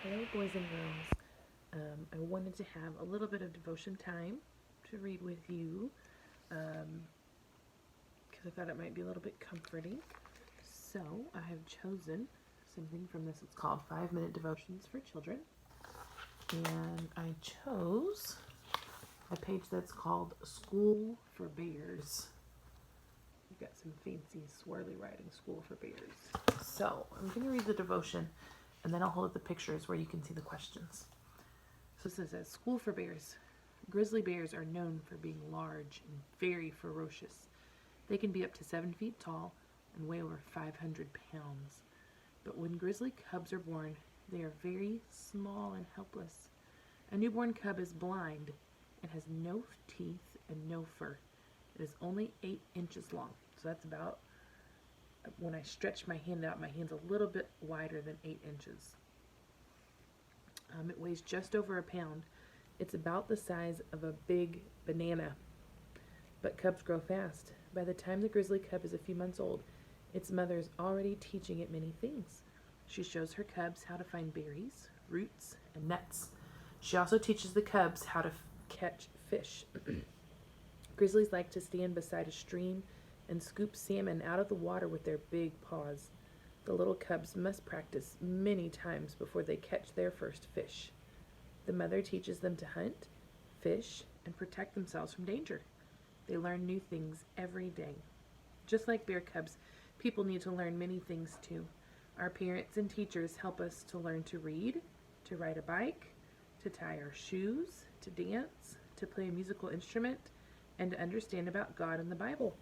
Hello, boys and girls. I wanted to have a little bit of devotion time to read with you because I thought it might be a little bit comforting. So I have chosen something from this. It's called 5-Minute Devotions for Children. And I chose a page that's called School for Bears. You've got some fancy swirly writing, School for Bears. So I'm going to read the devotion and then I'll hold up the pictures where you can see the questions. So this says, School for Bears. Grizzly bears are known for being large and very ferocious. They can be up to 7 feet tall and weigh over 500 pounds. But when grizzly cubs are born, they are very small and helpless. A newborn cub is blind and has no teeth and no fur. It is only 8 inches long. So that's about, when I stretch my hand out, my hand's a little bit wider than 8 inches. It weighs just over a pound. It's about the size of a big banana. But cubs grow fast. By the time the grizzly cub is a few months old, its mother is already teaching it many things. She shows her cubs how to find berries, roots, and nuts. She also teaches the cubs how to catch fish. Grizzlies like to stand beside a stream and scoop salmon out of the water with their big paws. The little cubs must practice many times before they catch their first fish. The mother teaches them to hunt, fish, and protect themselves from danger. They learn new things every day. Just like bear cubs, people need to learn many things too. Our parents and teachers help us to learn to read, to ride a bike, to tie our shoes, to dance, to play a musical instrument, and to understand about God and the Bible.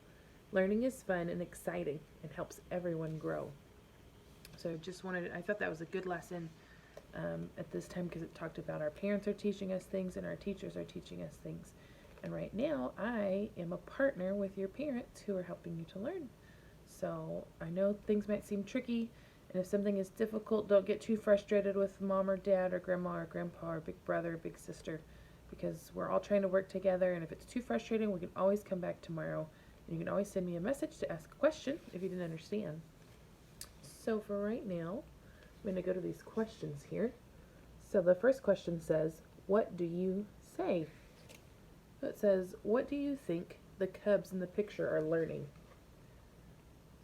Learning is fun and exciting and helps everyone grow. So I thought that was a good lesson at this time because it talked about our parents are teaching us things and our teachers are teaching us things. And right now I am a partner with your parents who are helping you to learn. So I know things might seem tricky, and if something is difficult, don't get too frustrated with mom or dad or grandma or grandpa or big brother or big sister, because we're all trying to work together, and if it's too frustrating, we can always come back tomorrow. And you can always send me a message to ask a question if you didn't understand. So for right now, I'm going to go to these questions here. So the first question says, what do you say? So it says, what do you think the cubs in the picture are learning?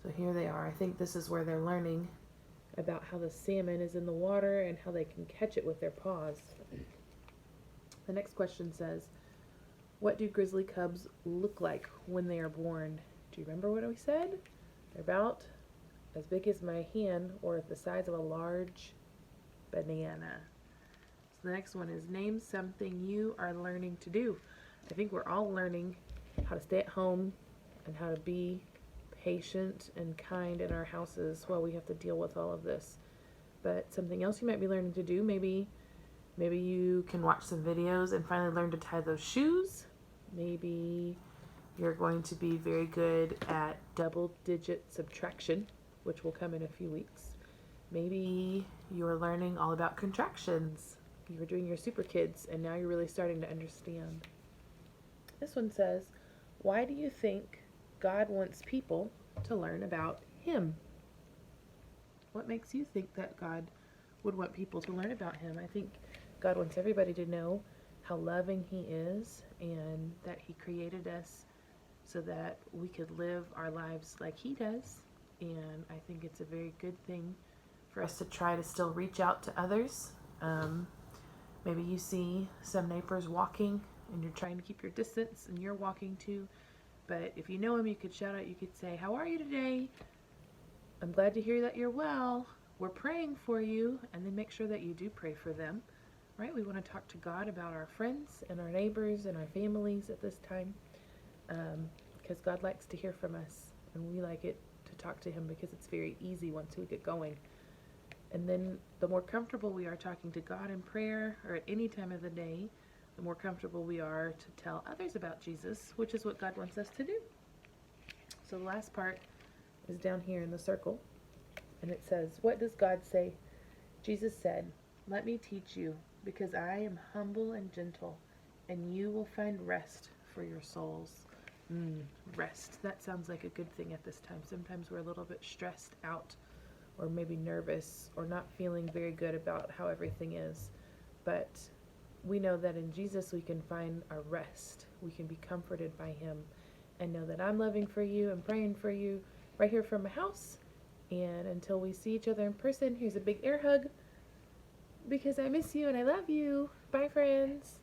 So here they are. I think this is where they're learning about how the salmon is in the water and how they can catch it with their paws. The next question says, what do grizzly cubs look like when they are born? Do you remember what we said? They're about as big as my hand or the size of a large banana. So the next one is, name something you are learning to do. I think we're all learning how to stay at home and how to be patient and kind in our houses while we have to deal with all of this. But something else you might be learning to do, maybe you can watch some videos and finally learn to tie those shoes. Maybe you're going to be very good at double-digit subtraction, which will come in a few weeks. Maybe you're learning all about contractions. You were doing your super kids and now you're really starting to understand. This one says, why do you think God wants people to learn about Him? What makes you think that God would want people to learn about Him? I think God wants everybody to know how loving He is and that He created us so that we could live our lives like He does. And I think it's a very good thing for us to try to still reach out to others. Maybe you see some neighbors walking and you're trying to keep your distance and you're walking too. But if you know him, you could shout out, you could say, how are you today? I'm glad to hear that you're well. We're praying for you. And then make sure that you do pray for them, right? We want to talk to God about our friends and our neighbors and our families at this time, because God likes to hear from us and we like it to talk to Him because it's very easy once we get going. And then the more comfortable we are talking to God in prayer or at any time of the day, the more comfortable we are to tell others about Jesus, which is what God wants us to do. So the last part is down here in the circle, and it says, what does God say? Jesus said, let me teach you, because I am humble and gentle, and you will find rest for your souls. Rest. That sounds like a good thing at this time. Sometimes we're a little bit stressed out or maybe nervous or not feeling very good about how everything is. But we know that in Jesus we can find our rest. We can be comforted by him and know that I'm loving for you and praying for you right here from my house. And until we see each other in person, here's a big air hug because I miss you and I love you. Bye, friends.